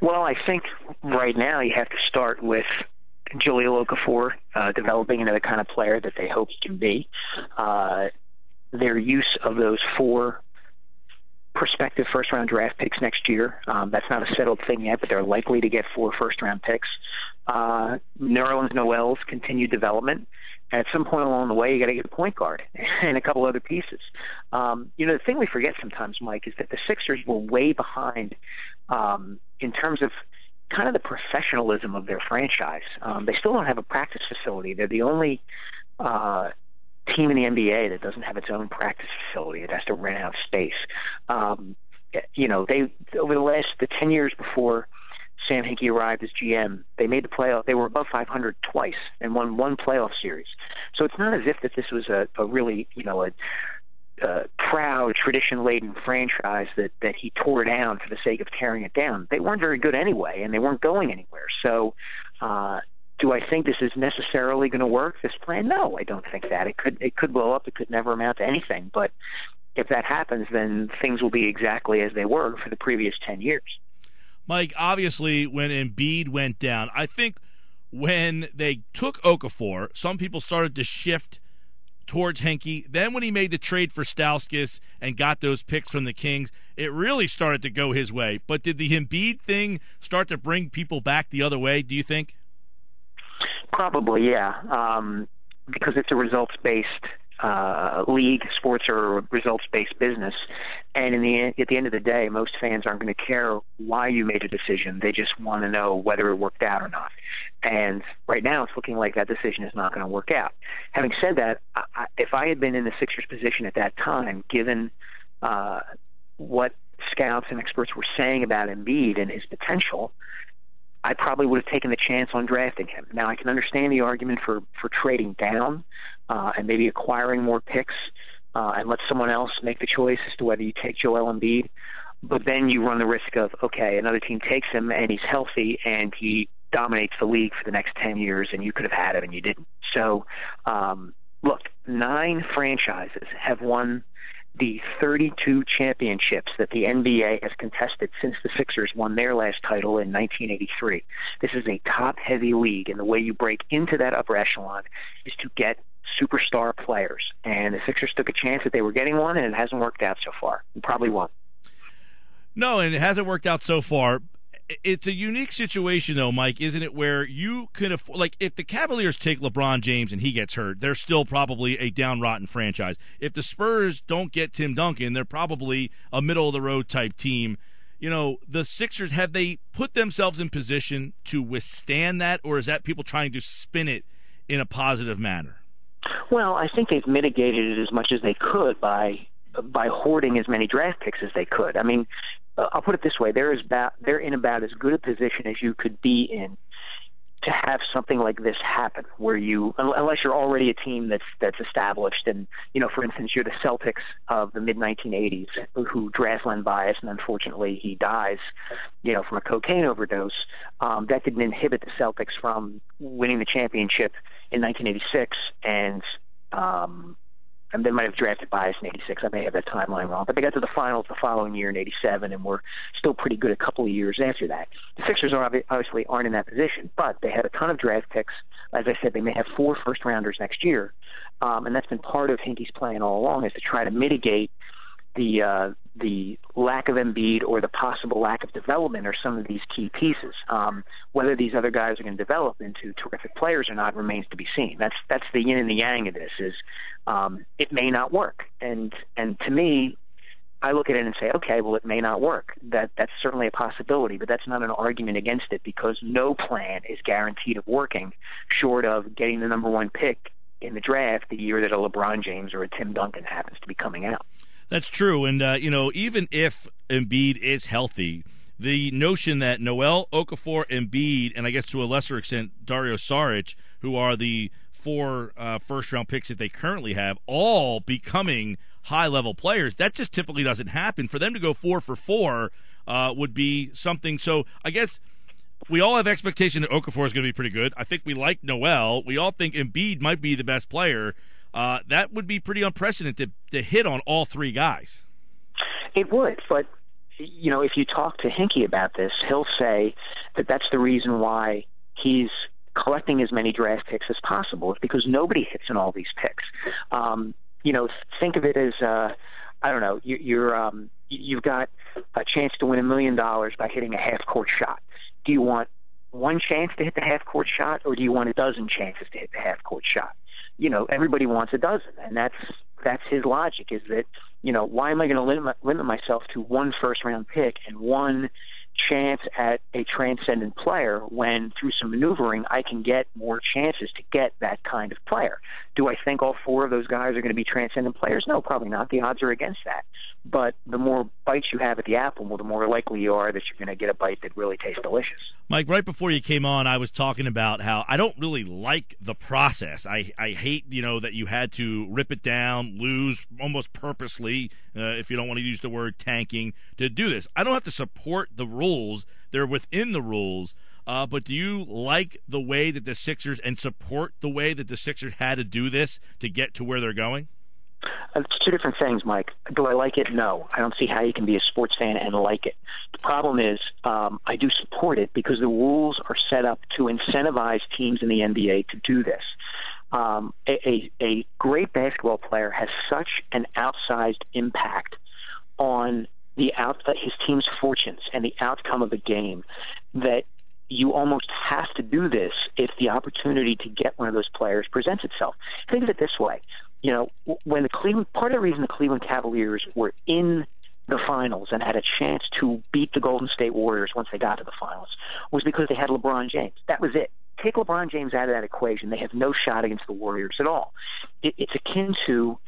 Well, I think right now you have to start with Jahlil Okafor developing into the kind of player that they hope he can be. Their use of those 4 prospective first-round draft picks next year, that's not a settled thing yet, but they're likely to get 4 first-round picks. Nerlens Noel's continued development. And at some point along the way, you got to get a point guard and a couple other pieces. The thing we forget sometimes, Mike, is that the Sixers were way behind in terms of kind of the professionalism of their franchise. They still don't have a practice facility. They're the only team in the NBA that doesn't have its own practice facility. It has to rent out space. They over the 10 years before Sam Hinkie arrived as GM, they made the playoff. They were above 500 twice and won 1 playoff series. So it's not as if that this was a really, a proud, tradition-laden franchise that he tore down for the sake of tearing it down. They weren't very good anyway, and they weren't going anywhere. So do I think this is necessarily going to work, this plan? No, I don't think that. It could blow up. It could never amount to anything. But if that happens, then things will be exactly as they were for the previous 10 years. Mike, obviously, when Embiid went down, I think when they took Okafor, some people started to shift towards Hinkie. Then when he made the trade for Sielski and got those picks from the Kings, it really started to go his way. But did the Embiid thing start to bring people back the other way, do you think? Probably, yeah, because it's a results-based league. Sports are a results-based business, and at the end of the day, most fans aren't going to care why you made a decision. They just want to know whether it worked out or not. And right now, it's looking like that decision is not going to work out. Having said that, if I had been in the Sixers' position at that time, given what scouts and experts were saying about Embiid and his potential, I probably would have taken the chance on drafting him. Now, I can understand the argument for trading down and maybe acquiring more picks and let someone else make the choice as to whether you take Joel Embiid. But then you run the risk of, okay, another team takes him and he's healthy and he dominates the league for the next 10 years and you could have had him and you didn't. So, look, 9 franchises have won the 32 championships that the NBA has contested since the Sixers won their last title in 1983. This is a top-heavy league, and the way you break into that upper echelon is to get superstar players. And the Sixers took a chance that they were getting one, and it hasn't worked out so far. It probably won't. No, and it hasn't worked out so far. It's a unique situation, though, Mike, isn't it, where you can afford, like, if the Cavaliers take LeBron James and he gets hurt, they're still probably a down-rotten franchise. If the Spurs don't get Tim Duncan, they're probably a middle-of-the-road type team. You know, the Sixers, have they put themselves in position to withstand that, or is that people trying to spin it in a positive manner? Well, I think they've mitigated it as much as they could by hoarding as many draft picks as they could. I mean, I'll put it this way: they're in about as good a position as you could be in to have something like this happen, where you, unless you're already a team that's established, and for instance, you're the Celtics of the mid 1980s, who draft Len Bias, and unfortunately he dies, from a cocaine overdose. That didn't inhibit the Celtics from winning the championship in 1986, and they might have drafted Bias in 86. I may have that timeline wrong. But they got to the finals the following year in 87 and were still pretty good a couple of years after that. The Sixers obviously aren't in that position, but they had a ton of draft picks. As I said, they may have 4 first-rounders next year. And that's been part of Hinkie's plan all along, is to try to mitigate the lack of Embiid or the possible lack of development or some of these key pieces. Whether these other guys are going to develop into terrific players or not remains to be seen. That's the yin and the yang of this. Is it may not work, and to me, I look at it and say, okay, well, it may not work. That's certainly a possibility, but that's not an argument against it, because no plan is guaranteed of working, short of getting the number 1 pick in the draft the year that a LeBron James or a Tim Duncan happens to be coming out. That's true, and even if Embiid is healthy, the notion that Noel, Okafor, Embiid, and I guess to a lesser extent Dario Saric, who are the 4 first-round picks that they currently have, all becoming high-level players, that just typically doesn't happen. For them to go 4 for 4 would be something. So I guess we all have expectation that Okafor is going to be pretty good. I think we like Noel. We all think Embiid might be the best player. That would be pretty unprecedented to hit on all 3 guys. It would, but if you talk to Hinkie about this, he'll say that that's the reason why he's collecting as many draft picks as possible. It's because nobody hits on all these picks. Think of it as, I don't know, you've got a chance to win $1 million by hitting a half-court shot. Do you want one chance to hit the half-court shot, or do you want a dozen chances to hit the half-court shot? Everybody wants a dozen, and that's his logic, is that, why am I going to limit myself to one first-round pick and one chance at a transcendent player when through some maneuvering I can get more chances to get that kind of player? Do I think all four of those guys are going to be transcendent players? No, probably not. The odds are against that. But the more bites you have at the apple, the more likely you are that you're going to get a bite that really tastes delicious. Mike, right before you came on, I was talking about how I don't really like the process. I hate, that you had to rip it down, lose almost purposely, if you don't want to use the word tanking, to do this. I don't have to support the rules. They're within the rules. But do you like the way that the Sixers, and support the way that the Sixers had to do this to get to where they're going? It's two different things, Mike. Do I like it? No. I don't see how you can be a sports fan and like it. The problem is I do support it because the rules are set up to incentivize teams in the NBA to do this. A great basketball player has such an outsized impact on his team's fortunes and the outcome of the game that you almost have to do this if the opportunity to get one of those players presents itself. Think of it this way. When part of the reason the Cleveland Cavaliers were in the finals and had a chance to beat the Golden State Warriors once they got to the finals was because they had LeBron James. That was it. Take LeBron James out of that equation, they have no shot against the Warriors at all. It's akin to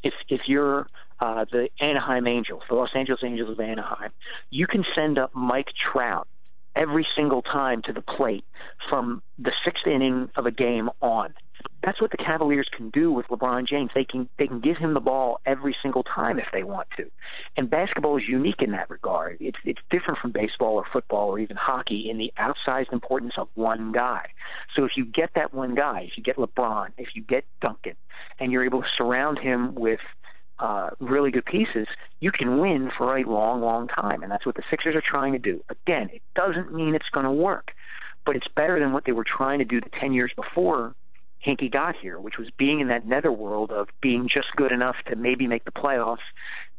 if you're the Anaheim Angels, the Los Angeles Angels of Anaheim, you can send up Mike Trout every single time to the plate from the sixth inning of a game on. That's what the Cavaliers can do with LeBron James. They can give him the ball every single time if they want to. And basketball is unique in that regard. It's different from baseball or football or even hockey in the outsized importance of one guy. So if you get that one guy, if you get LeBron, if you get Duncan, and you're able to surround him with really good pieces, you can win for a long, long time. And that's what the Sixers are trying to do. Again, it doesn't mean it's going to work, but it's better than what they were trying to do the 10 years before Hinkie got here, which was being in that netherworld of being just good enough to maybe make the playoffs,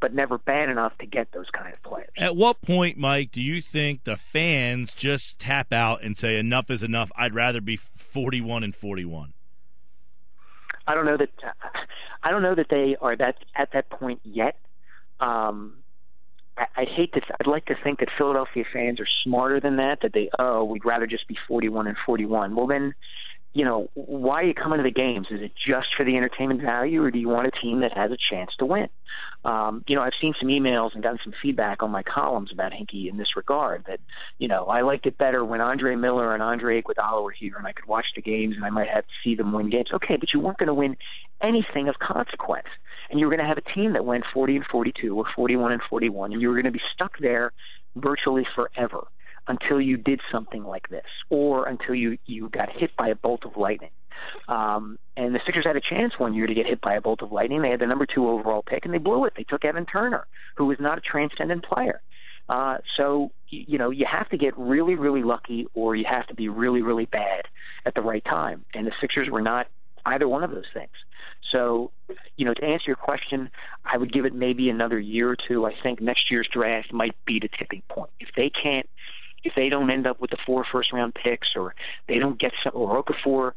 but never bad enough to get those kind of players. At what point, Mike, do you think the fans just tap out and say enough is enough? I'd rather be 41-41. I don't know that they are at that point yet. I'd like to think that Philadelphia fans are smarter than that. That we'd rather just be 41-41. Well, then, why are you coming to the games? Is it just for the entertainment value, or do you want a team that has a chance to win? I've seen some emails and gotten some feedback on my columns about Hinkie in this regard, that, I liked it better when Andre Miller and Andre Iguodala were here and I could watch the games and I might have to see them win games. Okay, but you weren't going to win anything of consequence. And you were going to have a team that went 40-42 or 41-41, and you were going to be stuck there virtually forever until you did something like this, or until you got hit by a bolt of lightning. And the Sixers had a chance one year to get hit by a bolt of lightning. They had the number 2 overall pick, and they blew it. They took Evan Turner, who was not a transcendent player. So you have to get really, really lucky, or you have to be really, really bad at the right time. And the Sixers were not either one of those things. So, to answer your question, I would give it maybe another year or two. I think next year's draft might be the tipping point. If they don't end up with the 4 first-round picks, or they don't get some, or Okafor,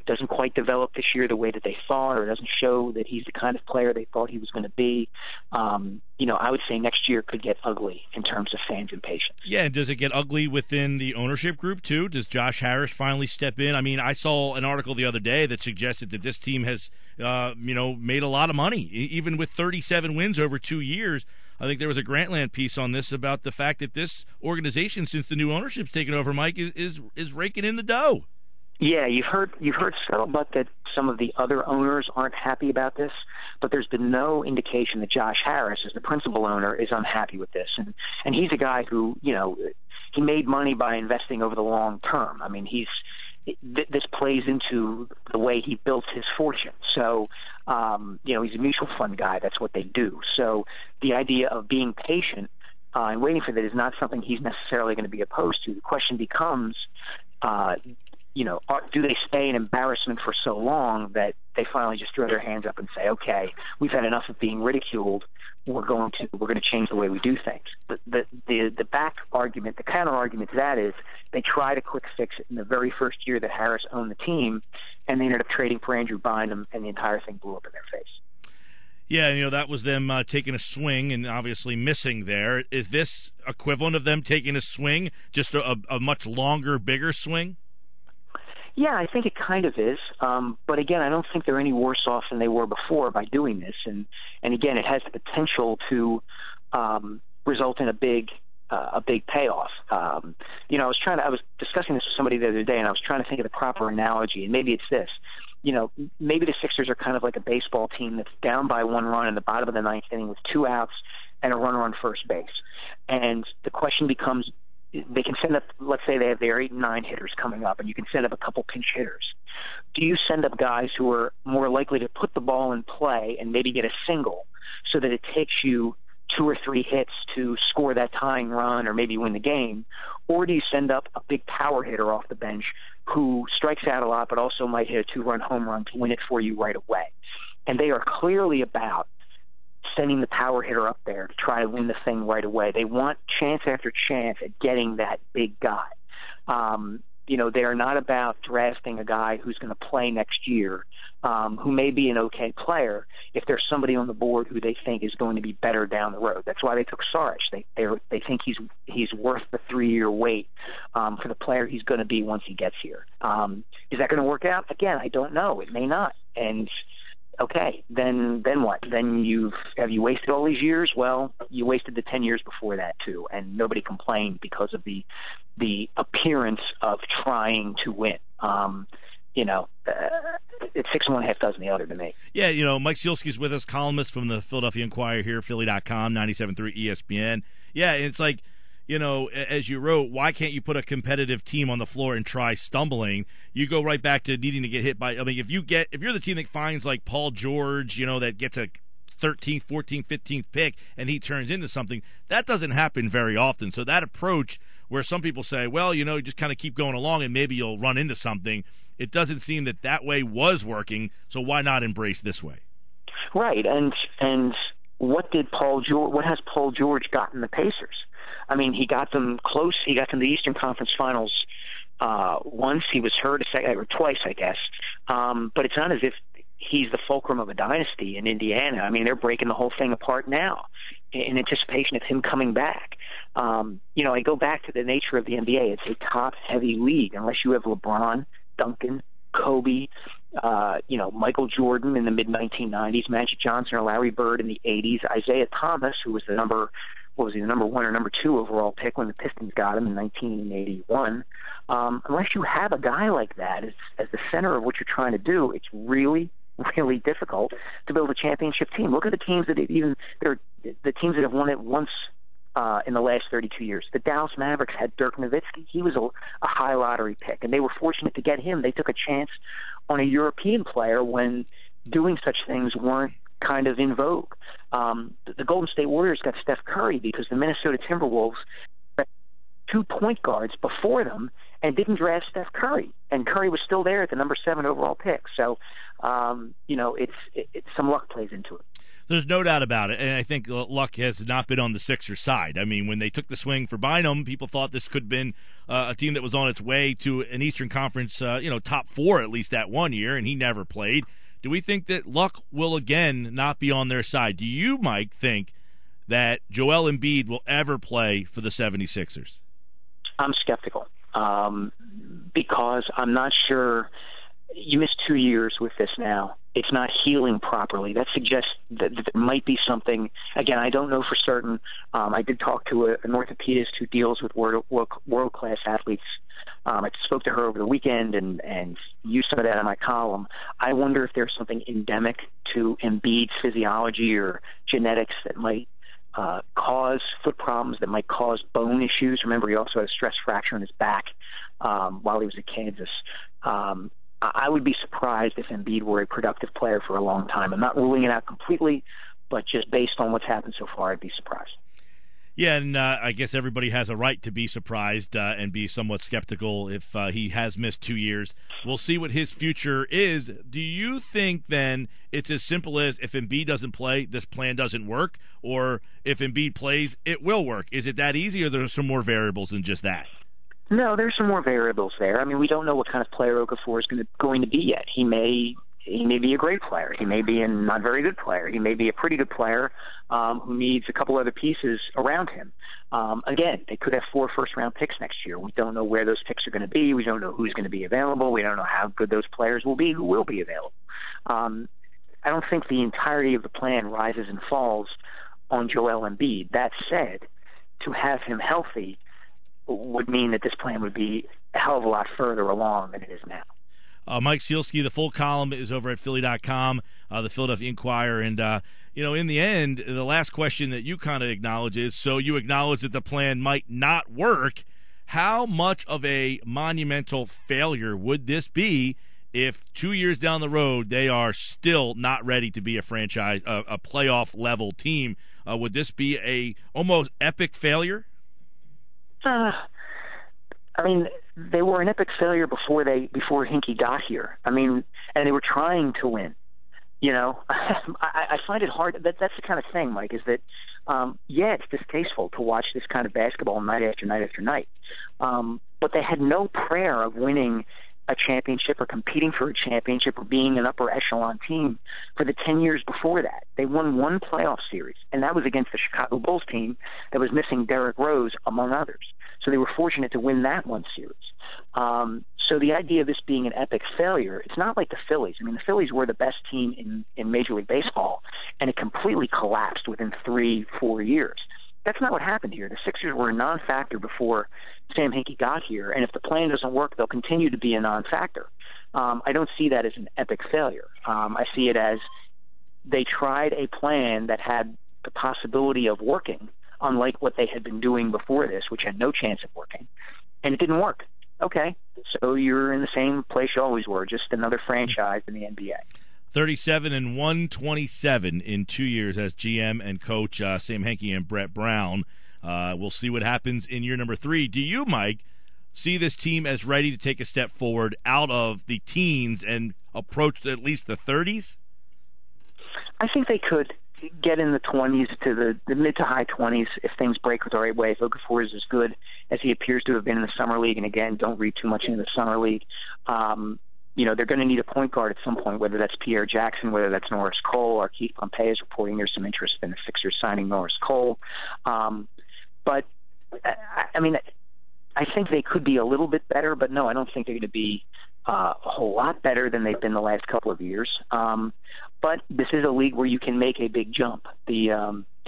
doesn't quite develop this year the way that they thought, or doesn't show that he's the kind of player they thought he was going to be, I would say next year could get ugly in terms of fans' impatience. Yeah, and does it get ugly within the ownership group too? Does Josh Harris finally step in? I mean, I saw an article the other day that suggested that this team has, made a lot of money, even with 37 wins over 2 years. I think there was a Grantland piece on this about the fact that this organization, since the new ownership's taken over, Mike, is raking in the dough. Yeah, you've heard scuttlebutt that some of the other owners aren't happy about this, but there's been no indication that Josh Harris, as the principal owner, is unhappy with this. And he's a guy who, he made money by investing over the long term. I mean, this plays into the way he built his fortune. So, he's a mutual fund guy. That's what they do. So the idea of being patient and waiting for that is not something he's necessarily going to be opposed to. The question becomes, do they stay in embarrassment for so long that they finally just throw their hands up and say, okay, we've had enough of being ridiculed. We're going to change the way we do things. The back argument, the counter argument to that is they try to quick fix it in the very first year that Harris owned the team, and they ended up trading for Andrew Bynum, and the entire thing blew up in their face. Yeah, that was them taking a swing and obviously missing there. Is this equivalent of them taking a swing, just a much longer, bigger swing? Yeah, I think it kind of is. But again, I don't think they're any worse off than they were before by doing this. And again, it has the potential to result in a big payoff. I was discussing this with somebody the other day, and I was trying to think of the proper analogy, and maybe it's this. Maybe the Sixers are kind of like a baseball team that's down by 1 run in the bottom of the 9th inning with 2 outs and a runner on first base. And the question becomes, they can send up, let's say they have their 8 and 9 hitters coming up, and you can send up a couple pinch hitters. Do you send up guys who are more likely to put the ball in play and maybe get a single so that it takes you 2 or 3 hits to score that tying run or maybe win the game? Or do you send up a big power hitter off the bench who strikes out a lot but also might hit a 2-run home run to win it for you right away? And they are clearly about sending the power hitter up there to try to win the thing right away. They want chance after chance at getting that big guy. They are not about drafting a guy who's going to play next year, who may be an okay player if there's somebody on the board who they think is going to be better down the road. That's why they took Saric. They think he's worth the 3-year wait for the player he's going to be once he gets here. Is that going to work out? Again, I don't know. It may not. And okay, then what? Then have you wasted all these years? Well, you wasted the 10 years before that too, and nobody complained because of the appearance of trying to win. It's 6 and 1, half dozen the other to me. Yeah, Mike Sielski's with us, columnist from the Philadelphia Inquirer here, Philly.com, 97.3 ESPN. Yeah, and it's like, as you wrote, why can't you put a competitive team on the floor and try stumbling? You go right back to needing to get hit by. I mean, if you're the team that finds like Paul George, that gets a 13th, 14th, 15th pick and he turns into something, that doesn't happen very often. So that approach where some people say, well, you just kind of keep going along and maybe you'll run into something. It doesn't seem that way was working. So why not embrace this way? Right. And what has Paul George gotten the Pacers? I mean, he got them close. He got them to the Eastern Conference Finals once. He was hurt or twice, I guess. But it's not as if he's the fulcrum of a dynasty in Indiana. I mean, they're breaking the whole thing apart now in anticipation of him coming back. I go back to the nature of the NBA. It's a top-heavy league unless you have LeBron, Duncan, Kobe, Michael Jordan in the mid-1990s, Magic Johnson or Larry Bird in the 80s, Isaiah Thomas, who was the number 1 or number 2 overall pick when the Pistons got him in 1981. Unless you have a guy like that as the center of what you're trying to do, it's really, really difficult to build a championship team. Look at the teams that the teams that have won it once in the last 32 years. The Dallas Mavericks had Dirk Nowitzki. He was a high lottery pick, and they were fortunate to get him. They took a chance on a European player when doing such things weren't kind of in vogue. The Golden State Warriors got Steph Curry because the Minnesota Timberwolves had 2 point guards before them and didn't draft Steph Curry, and Curry was still there at the number 7 overall pick. So, it's some luck plays into it. There's no doubt about it, and I think luck has not been on the Sixers' side. I mean, when they took the swing for Bynum, people thought this could have been a team that was on its way to an Eastern Conference, top 4 at least that 1 year, and he never played. Do we think that luck will again not be on their side? Do you, Mike, think that Joel Embiid will ever play for the 76ers? I'm skeptical because I'm not sure. You missed 2 years with this now. It's not healing properly. That suggests that there might be something. Again, I don't know for certain. I did talk to an orthopedist who deals with world-class athletes. I spoke to her over the weekend and used some of that in my column. I wonder if there's something endemic to Embiid's physiology or genetics that might cause foot problems, that might cause bone issues. Remember, he also had a stress fracture in his back while he was at Kansas. I would be surprised if Embiid were a productive player for a long time. I'm not ruling it out completely, but just based on what's happened so far, I'd be surprised. Yeah, and I guess everybody has a right to be surprised and be somewhat skeptical if he has missed 2 years. We'll see what his future is. Do you think then it's as simple as if Embiid doesn't play, this plan doesn't work, or if Embiid plays, it will work? Is it that easy, or there's some more variables than just that? No, there's some more variables there. I mean, we don't know what kind of player Okafor is going to be yet. He may be a great player. He may be a not very good player. He may be a pretty good player who needs a couple other pieces around him. Again, they could have 4 first-round picks next year. We don't know where those picks are going to be. We don't know who's going to be available. We don't know how good those players will be who will be available. I don't think the entirety of the plan rises and falls on Joel Embiid. That said, to have him healthy would mean that this plan would be a hell of a lot further along than it is now. Mike Sielski, the full column is over at Philly.com, the Philadelphia Inquirer. And, in the end, the last question that you kind of acknowledge is, so you acknowledge that the plan might not work. How much of a monumental failure would this be if 2 years down the road they are still not ready to be a franchise, a playoff-level team? Would this be a almost epic failure? I mean, they were an epic failure before Hinkie got here. I mean, and they were trying to win. I find it hard. That's the kind of thing, Mike, is that, it's distasteful to watch this kind of basketball night after night after night. But they had no prayer of winning a championship or competing for a championship or being an upper echelon team for the 10 years before that. They won 1 playoff series, and that was against the Chicago Bulls team that was missing Derrick Rose, among others. So they were fortunate to win that 1 series. So the idea of this being an epic failure, it's not like the Phillies. I mean, the Phillies were the best team in Major League Baseball, and it completely collapsed within 3-4 years. That's not what happened here. The Sixers were a non-factor before Sam Hinkie got here, and if the plan doesn't work, they'll continue to be a non-factor. I don't see that as an epic failure. I see it as they tried a plan that had the possibility of working, unlike what they had been doing before this, which had no chance of working, and it didn't work. Okay, so you're in the same place you always were, just another franchise in the NBA. 37-127 in 2 years as GM and coach, Sam Hinkie and Brett Brown. We'll see what happens in year number 3. Do you, Mike, see this team as ready to take a step forward out of the teens and approach at least the 30s? I think they could get in the 20s to the mid to high 20s if things break the right way. If Okafor is as good as he appears to have been in the summer league, and again, don't read too much into the summer league, they're going to need a point guard at some point, whether that's Pierre Jackson, whether that's Norris Cole, or Keith Pompey is reporting there's some interest in the Sixers signing Norris Cole. But, I think they could be a little bit better, but no, I don't think they're going to be a whole lot better than they've been the last couple of years. But this is a league where you can make a big jump. The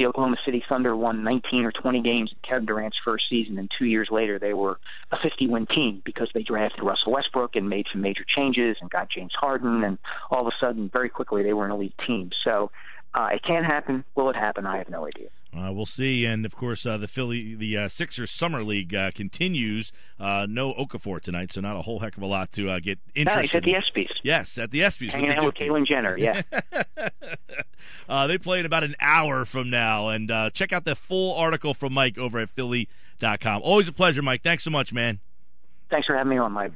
Oklahoma City Thunder won 19 or 20 games in Kevin Durant's first season, and 2 years later they were a 50-win team because they drafted Russell Westbrook and made some major changes and got James Harden, and all of a sudden, very quickly, they were an elite team. So it can happen. Will it happen? I have no idea. We'll see. And, of course, the Sixers Summer League continues. No Okafor tonight, so not a whole heck of a lot to get interested. No, he's at the ESPYs. Yes, at the ESPYs. Hanging out with Caitlyn Jenner, yeah. They play in about an hour from now. And check out the full article from Mike over at Philly.com. Always a pleasure, Mike. Thanks so much, man. Thanks for having me on, Mike.